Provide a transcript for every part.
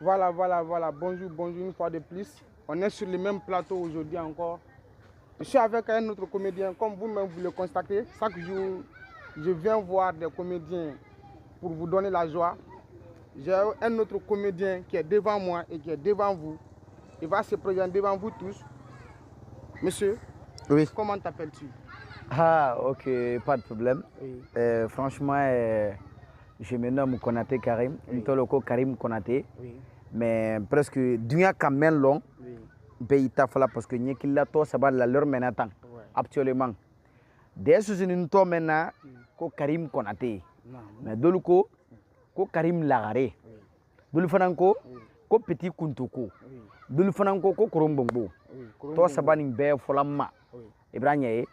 Voilà. Bonjour, une fois de plus. On est sur le même plateau aujourd'hui encore. Je suis avec un autre comédien, comme vous-même vous le constatez. Chaque jour, je viens voir des comédiens pour vous donner la joie. J'ai un autre comédien qui est devant moi et qui est devant vous. Il va se présenter devant vous tous. Monsieur, oui. Comment t'appelles-tu? Ah, ok, pas de problème. Oui. Franchement, je me nomme Konaté Karim, Ntoloko Karim Konaté. Oui. Mais presque dunia kamel long, pays tafala parce que n'y a to sabar la leur menatant actuellement. Des sous une to mena ko Karim Konaté. Mais doluko ko Karim Lagare. Dulu fananko ko Petit Kuntoko. Dulu fananko ko Korombombo. To sabar ni be folama. Ibrahim.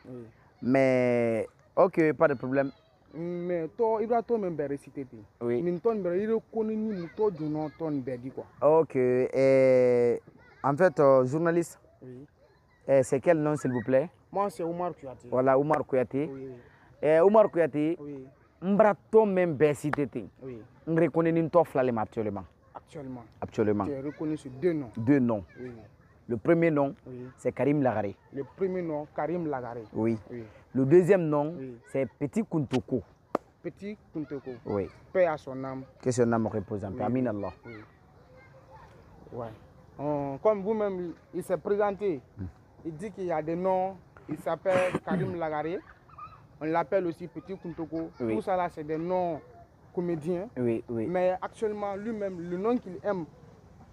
Mais ok, pas de problème. Mais toi, il va toi même réciter. Oui. Mais toi, il connaît ni toi du nom ton berdi quoi. Ok. En fait, journaliste. Oui. C'est quel nom s'il vous plaît? Moi c'est Oumar Kouyaté. Voilà, Oumar Kouyaté. Oui. Oumar Kouyaté. Oui. M'brato même réciter. Oui. On reconnaît une toi flalem actuellement. Actuellement. Tu es reconnu sur deux noms. Deux noms. Oui. Le premier nom, c'est Karim Lagare. Le premier nom, Karim Lagare. Oui. Le deuxième nom, c'est Petit Kuntoko. Petit Kuntoko. Oui. Paix à son âme. Que son âme repose en paix. Amin Allah. Oui. Ouais. Comme vous-même, il s'est présenté. Il dit qu'il y a des noms. Il s'appelle Karim Lagare. On l'appelle aussi Petit Kuntoko. Oui. Tout ça là, c'est des noms comédiens. Oui. Mais actuellement, lui-même, le nom qu'il aime,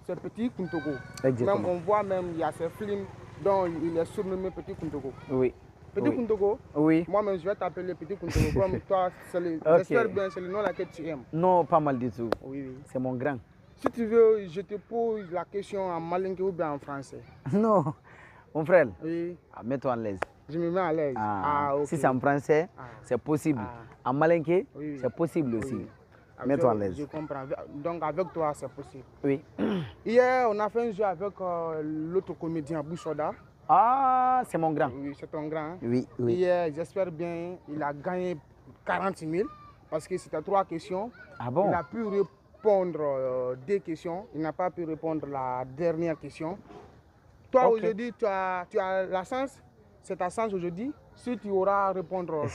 c'est Petit Kuntoko. Exactement. Même, on voit même, il y a ces films dont il est surnommé Petit Kuntoko. Oui. Petit Kuntoko. Oui. Moi-même, je vais t'appeler Petit Kuntoko. Comme toi, j'espère bien, c'est le nom là que tu aimes. Non, pas mal du tout. Oui. C'est mon grand. Si tu veux, je te pose la question en malinké ou bien en français. Non, mon frère. Oui. Mets-toi à l'aise. Je me mets à l'aise. Okay. Si c'est en français, c'est possible. En malinké, c'est possible aussi. Oui. Mets-toi à l'aise. Je comprends. Donc avec toi, c'est possible. Oui. Hier, on a fait un jeu avec l'autre comédien, Boussoda. Ah, c'est mon grand. Oui, c'est ton grand. Hein? Oui. Hier, j'espère bien, il a gagné 40 000 parce que c'était 3 questions. Ah bon? Il a pu répondre 2 questions. Il n'a pas pu répondre la dernière question. Toi, aujourd'hui, tu as la chance. C'est ta chance aujourd'hui. Si tu auras répondre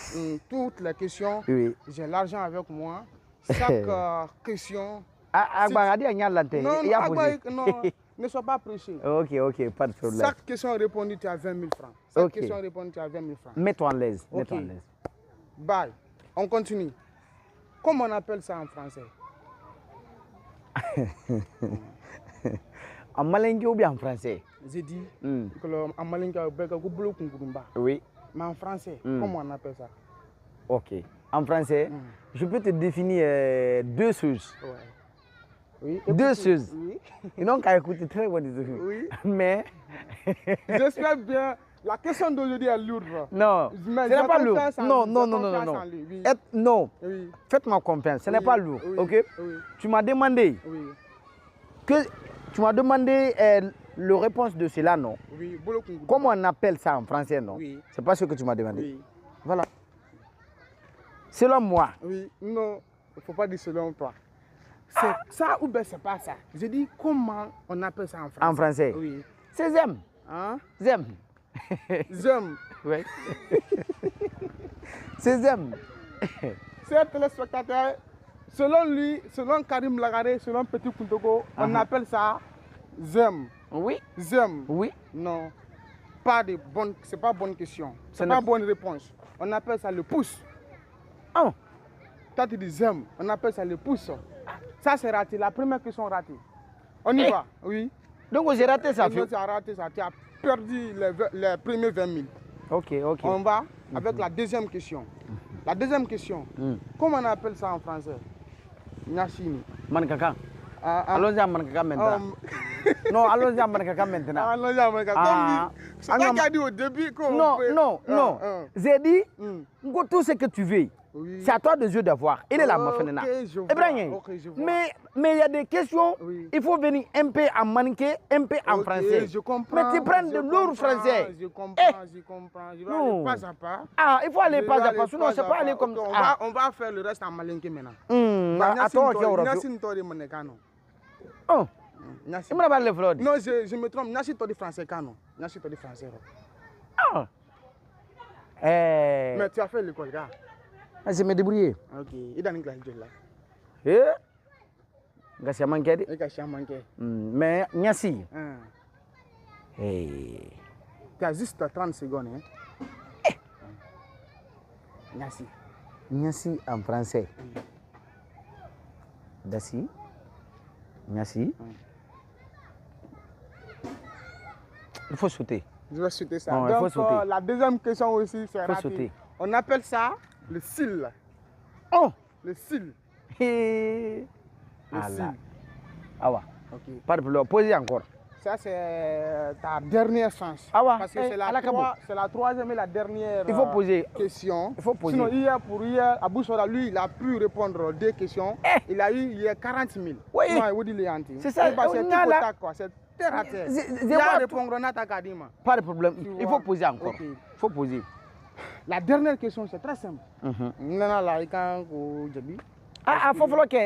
toutes les questions, j'ai l'argent avec moi. Chaque question... Non, ne sois pas pressé. Ok, pas de problème. Chaque question répondue, tu as 20 000 francs. Chaque question répondue, tu as 20 000 francs. Mets-toi à l'aise. Bye. On continue. Comment on appelle ça en français? En malinké ou bien en français? J'ai dit que en malinké, oui. Mais en français, comment on appelle ça? Ok. En français, je peux te définir 2 choses. Oui. Deux choses. Oui. Ils n'ont qu'à écouter très bien. Oui. Mais. J'espère bien. La question d'aujourd'hui est lourde. Non. Ce n'est pas lourd. Non. Non. Oui. Faites-moi confiance. Ce n'est pas lourd. Ok? Oui. Tu m'as demandé. Oui. Tu m'as demandé le réponse de cela, non? Oui. Comment on appelle ça en français, non? Oui. C'est pas ce que tu m'as demandé. Oui. Voilà. Selon moi. Oui. Non. Il ne faut pas dire selon toi. C'est ça ou bien c'est pas ça? Je dis comment on appelle ça en français? En français? Oui. C'est zem. Hein? Zem. Zem. Oui. C'est zem. Chers téléspectateurs, selon lui, selon Karim Lagare, selon Petit Kuntoko, on appelle ça zem. Oui. Zem. Oui. Non. C'est pas bonne question. C'est pas bonne réponse. On appelle ça le pouce. Oh. Toi tu dis zem, on appelle ça le pouce. Ça c'est raté, la première question ratée. On y va, oui. Donc j'ai raté ça. Tu as raté ça, tu as perdu les premiers 20 000. Ok. On va avec la deuxième question. La deuxième question, comment on appelle ça en français? Nyashini. Mankaka. Allons-y à Mankaka maintenant. Non, allons-y à Mankaka maintenant. Allons-y à Mankaka. C'est toi qui as dit au début qu'on Non. J'ai dit, tout ce que tu veux. Oui. C'est à toi de jeu d'avoir. Il est là, ma fenêtre. Mais il y a des questions, il faut venir un peu en manqué, un peu en français. Je comprends. Mais tu prends de lourd français. Je comprends. Je vais aller pas à pas. Ah, il faut aller pas à pas, sinon c'est pas aller comme ça. On va faire le reste en malinké maintenant. À toi, Oh. Nyasi. Il m'a parlé Flod. Non, je me trompe. Nyasi, toi, du français, non. Nyasi, toi, du français. Ah. Mais tu as fait l'école, gars. Je me débrouillé. Ok. Il est dans une classe de là. Gassia manqué. Il a manqué. Mais Nyasi. Tu as juste 30 secondes. Hein? Nyasi. Nyasi en français. Dassi. Nyasi. Il faut sauter. Je vais sauter ça. Non, donc, il faut sauter. La deuxième question aussi, c'est raté. Sauter. On appelle ça le cil. Oh! Le cil. Le cil. Ah ouais. Ok. Pas de problème. Posez encore. Ça, c'est ta dernière chance. Ah ouais. Parce que c'est la troisième et la dernière Il faut poser. question. Il faut poser. Sinon, hier, Abou Soda, lui, il a pu répondre 2 questions. Il a eu hier 40 000. Oui. C'est ça. C'est tout contact, quoi. C'est terre à terre. Il y a répondre à ta kadima. Pas de problème. Il faut poser encore. Il faut poser. La dernière question, c'est très simple. Faut falloir que.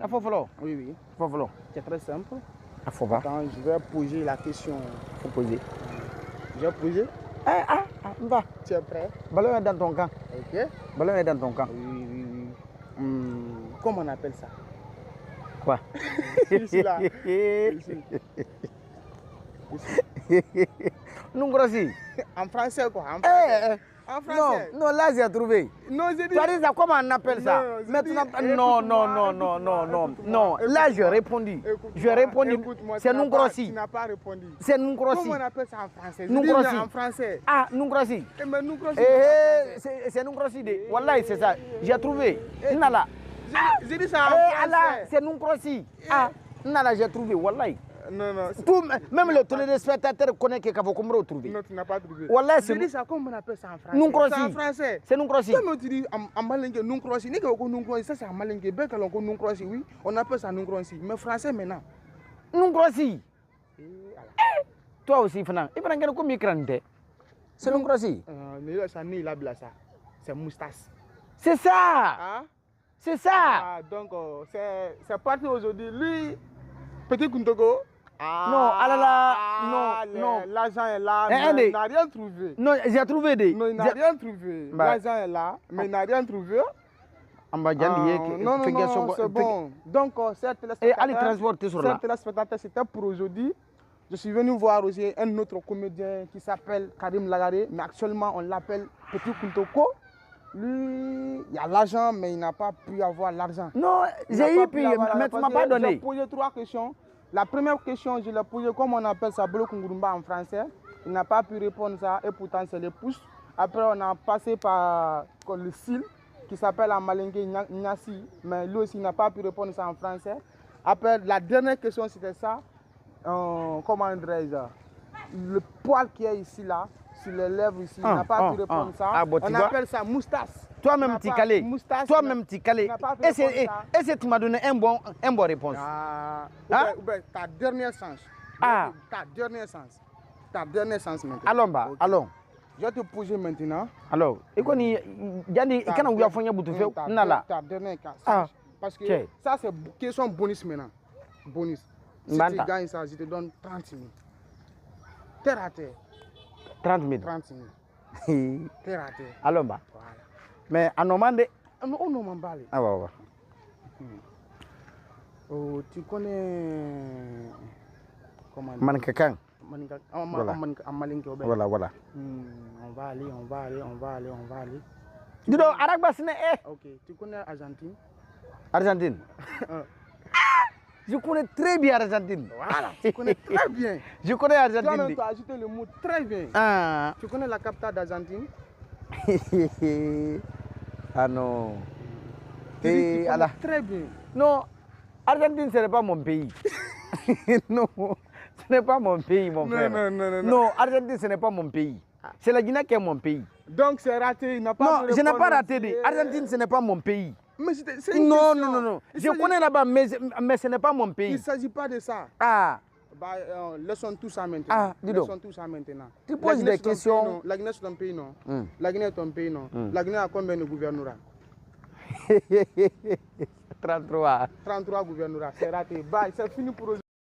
Faut falloir. Oui. Faut falloir. C'est très simple. Attends, je vais poser la question. Faut poser. Je vais poser. Va. Tu es prêt? Ballon est dans ton camp. Ok. Ballon est dans ton camp. Oui. Comment on appelle ça? Quoi? Ici, là. Ici. Nungrosi. En français, quoi? En français. Non, là, j'ai trouvé. Non, j'ai dit. Tu as comment on appelle ça? Maintenant, non. Là, j'ai répondu. C'est Nungrosi. Tu n'as pas répondu. C'est Nungrosi. Comment on appelle ça en français? Nungrosi. En français. Nungrosi. Mais Nungrosi. C'est Nungrosi. Wallahi, c'est ça. J'ai trouvé. Nala. J'ai dit ça en français. C'est Nungrosi. Nala, j'ai trouvé. Wallahi. Non. Même le téléspectateur connaît que Kavokomro a trouvé. Non, tu n'as pas trouvé. Voilà, c'est ça, comment on appelle ça en français? Nungrosi. C'est en français. C'est Nungrosi. Comment tu dis en malingue Nungrosi? Ça, c'est en malingue. Bien que l'on connaît Nungrosi, oui, on appelle ça Nungrosi. Mais français maintenant. Nungrosi. Toi aussi, Fana. Il va en combien de c'est Nungrosi. C'est moustache. C'est ça. C'est ça. Donc, c'est parti aujourd'hui. Lui, Petit Kuntogo. Non. L'argent est là, mais il n'a rien trouvé. Non, j'ai trouvé des. Non, il n'a rien trouvé. L'argent est là, mais il n'a rien trouvé. Non, c'est bon. Donc, cette téléspectateur, c'était pour aujourd'hui. Je suis venu voir aussi un autre comédien qui s'appelle Karim Lagaré, mais actuellement on l'appelle Petit Kuntoko. Lui, il a l'argent, mais il n'a pas pu avoir l'argent. Non, j'ai eu, mais tu ne m'as pas donné. J'ai posé 3 questions. La première question, je l'ai posée, comme on appelle ça, Bolo Kungurumba en français. Il n'a pas pu répondre ça, et pourtant c'est les pouces. Après, on a passé par le cil, qui s'appelle en malingue Nyasi, mais lui aussi, il n'a pas pu répondre ça en français. Après, la dernière question, c'était ça. Comment dirais-je, le poil qui est ici, là, sur les lèvres ici, il n'a pas pu répondre ça. On appelle ça moustache. Toi-même, tu calé. Toi-même, tu calé. Et c'est tu m'as donné un bon réponse. Ta dernière chance. Ta dernière chance maintenant. Allons. Je vais te poser maintenant. Alors, et quand il y a des gens qui ont fait ta dernière chance. Parce que ça, c'est question bonus maintenant. Bonus. Si tu gagnes ça, je te donne 30 000. Terre à terre. 30 000. 30 000. Terre à terre. Allons, bah. Mais en Normandie. On Normandie. Oh, tu connais. Comment dire? Mankakan. Voilà. On va aller. Dis donc, Aragba, c'est Ok, tu connais Argentine? Argentine. Je connais très bien Argentine. Voilà, tu connais très bien. Je connais Argentine. Tu as ajouté le mot très bien. Tu connais la capitale d'Argentine? Non. Tu connais très bien. Non, Argentine, ce n'est pas mon pays. Non, ce n'est pas mon pays, mon frère. Non, Argentine, ce n'est pas mon pays. C'est la Guinée qui est mon pays. Donc c'est raté, il n'a pas. Non, je n'ai pas raté. Argentine, ce n'est pas mon pays. Mais non. Je connais là-bas, mais ce n'est pas mon pays. Il ne s'agit pas de ça. Laissons tout ça maintenant. Tu poses des questions. La Guinée, c'est ton pays, non? La Guinée est ton pays, non? La Guinée a combien de gouvernorats? 33. 33 gouvernorats, c'est raté. C'est fini pour aujourd'hui.